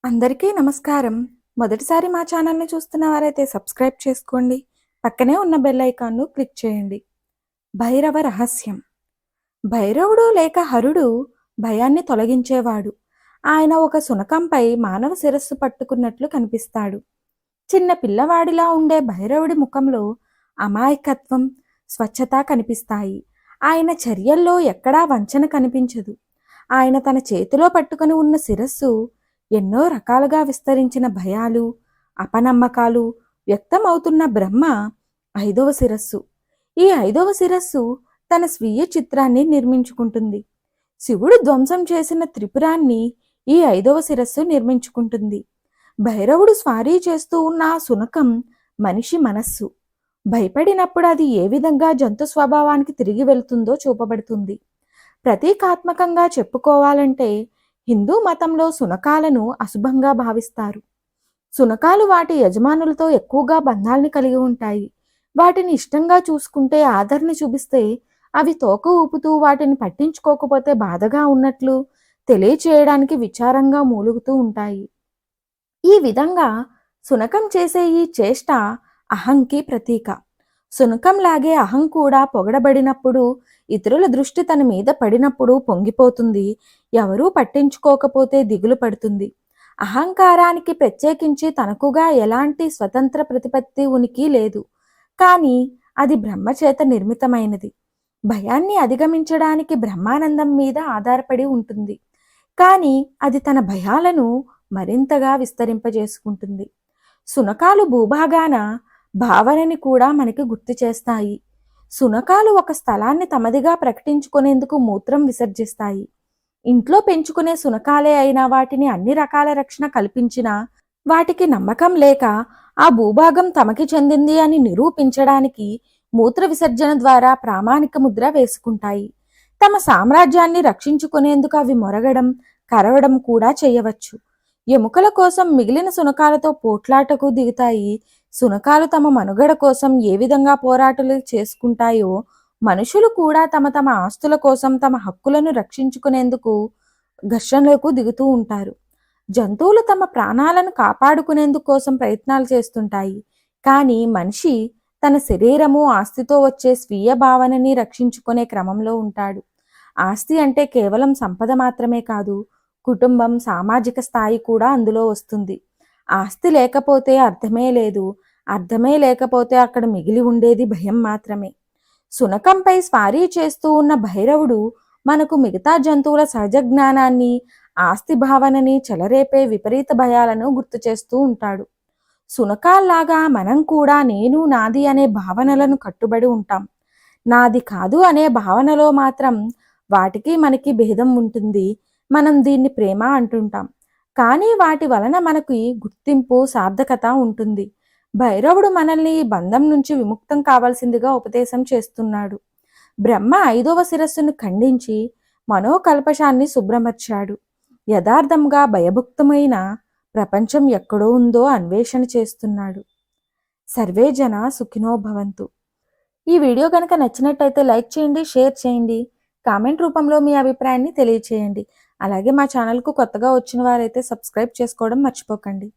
అందరికీ నమస్కారం. మొదటిసారి మా ఛానల్‌ని చూస్తున్న వారైతే సబ్స్క్రైబ్ చేసుకోండి. పక్కనే ఉన్న బెల్ ఐకాన్‌ను క్లిక్ చేయండి. భైరవ రహస్యం. భైరవుడు లేక హరుడు భయాన్ని తొలగించేవాడు. ఆయన ఒక శునకంపై మానవ శిరస్సు పట్టుకున్నట్లు కనిపిస్తాడు. చిన్న పిల్లవాడిలా ఉండే భైరవుడి ముఖంలో అమాయకత్వం, స్వచ్ఛత కనిపిస్తాయి. ఆయన చర్యల్లో ఎక్కడా వంచన కనిపించదు. ఆయన తన చేతిలో పట్టుకొని ఉన్న శిరస్సు ఎన్నో రకాలుగా విస్తరించిన భయాలు, అపనమ్మకాలు వ్యక్తమవుతున్న బ్రహ్మ ఐదవ శిరస్సు. ఈ ఐదవ శిరస్సు తన స్వీయ చిత్రాన్ని నిర్మించుకుంటుంది. శివుడు ధ్వంసం చేసిన త్రిపురాన్ని ఈ ఐదవ శిరస్సు నిర్మించుకుంటుంది. భైరవుడు స్వారీ చేస్తూ ఉన్న ఆ శునకం మనిషి మనస్సు. భయపడినప్పుడు అది ఏ విధంగా జంతు స్వభావానికి తిరిగి వెళ్తుందో చూపబడుతుంది. ప్రతీకాత్మకంగా చెప్పుకోవాలంటే హిందూ మతంలో శునకాలను అశుభంగా భావిస్తారు. శునకాలు వాటి యజమానులతో ఎక్కువగా బంధాల్ని కలిగి ఉంటాయి. వాటిని ఇష్టంగా చూసుకుంటే, ఆదరణ చూపిస్తే అవి తోక ఊపుతూ వాటిని పట్టించుకోకపోతే బాధగా ఉన్నట్లు తెలియచేయడానికి విచారంగా మూలుగుతూ ఉంటాయి. ఈ విధంగా శునకం చేసే ఈ చేష్ట అహంకి ప్రతీక. శునకంలాగే అహం కూడా పొగడబడినప్పుడు, ఇతరుల దృష్టి తన మీద పడినప్పుడు పొంగిపోతుంది. ఎవరూ పట్టించుకోకపోతే దిగులు పడుతుంది. అహంకారానికి ప్రత్యేకించి తనకుగా ఎలాంటి స్వతంత్ర ప్రతిపత్తి ఉనికి లేదు. కానీ అది బ్రహ్మచేత నిర్మితమైనది. భయాన్ని అధిగమించడానికి బ్రహ్మానందం మీద ఆధారపడి ఉంటుంది. కానీ అది తన భయాలను మరింతగా విస్తరింపజేసుకుంటుంది. శునకాలు భూభాగాన భావనని కూడా మనకి గుర్తు చేస్తాయి. శునకాలు ఒక స్థలాన్ని తమదిగా ప్రకటించుకునేందుకు మూత్రం విసర్జిస్తాయి. ఇంట్లో పెంచుకునే శునకాలే అయినా వాటిని అన్ని రకాల రక్షణ కల్పించినా వాటికి నమ్మకం లేక ఆ భూభాగం తమకి చెందింది అని నిరూపించడానికి మూత్ర విసర్జన ద్వారా ప్రామాణిక ముద్ర వేసుకుంటాయి. తమ సామ్రాజ్యాన్ని రక్షించుకునేందుకు అవి మొరగడం, కరవడం కూడా చేయవచ్చు. ఎముకల కోసం మిగిలిన శునకాలతో పోట్లాటకు దిగుతాయి. శునకాలు తమ మనుగడ కోసం ఏ విధంగా పోరాటాలు చేసుకుంటాయో, మనుషులు కూడా తమ తమ ఆస్తుల కోసం, తమ హక్కులను రక్షించుకునేందుకు ఘర్షణలకు దిగుతూ ఉంటారు. జంతువులు తమ ప్రాణాలను కాపాడుకునేందుకు కోసం ప్రయత్నాలు చేస్తుంటాయి. కానీ మనిషి తన శరీరము, ఆస్తితో వచ్చే స్వీయ భావనని రక్షించుకునే క్రమంలో ఉంటాడు. ఆస్తి అంటే కేవలం సంపద మాత్రమే కాదు, కుటుంబం, సామాజిక స్థాయి కూడా అందులో వస్తుంది. ఆస్తి లేకపోతే అర్థమే లేదు. అర్థమే లేకపోతే అక్కడ మిగిలి ఉండేది భయం మాత్రమే. శునకంపై స్వారీ చేస్తూ ఉన్న భైరవుడు మనకు మిగతా జంతువుల సహజ జ్ఞానాన్ని, ఆస్తి భావనని చెలరేపే విపరీత భయాలను గుర్తు చేస్తూ ఉంటాడు. శునకాల్లాగా మనం కూడా నేను, నాది అనే భావనలను కట్టుబడి ఉంటాం. నాది కాదు అనే భావనలో మాత్రం వాటికి మనకి భేదం ఉంటుంది. మనం దీన్ని ప్రేమ అంటుంటాం. కానీ వాటి వలన మనకి గుర్తింపు, సార్థకత ఉంటుంది. భైరవుడు మనల్ని ఈ బంధం నుంచి విముక్తం కావాల్సిందిగా ఉపదేశం చేస్తున్నాడు. బ్రహ్మ ఐదవ శిరస్సును ఖండించి మనోకల్పశాన్ని శుభ్రమర్చాడు. యథార్థంగా భయభుక్తమైన ప్రపంచం ఎక్కడో ఉందో అన్వేషణ చేస్తున్నాడు. సర్వే జన సుఖినో భవంతు. ఈ వీడియో కనుక నచ్చినట్టయితే లైక్ చేయండి, షేర్ చేయండి, కామెంట్ రూపంలో మీ అభిప్రాయాన్ని తెలియచేయండి. అలాగే మా ఛానల్కు కొత్తగా వచ్చిన వారైతే సబ్స్క్రైబ్ చేసుకోవడం మర్చిపోకండి.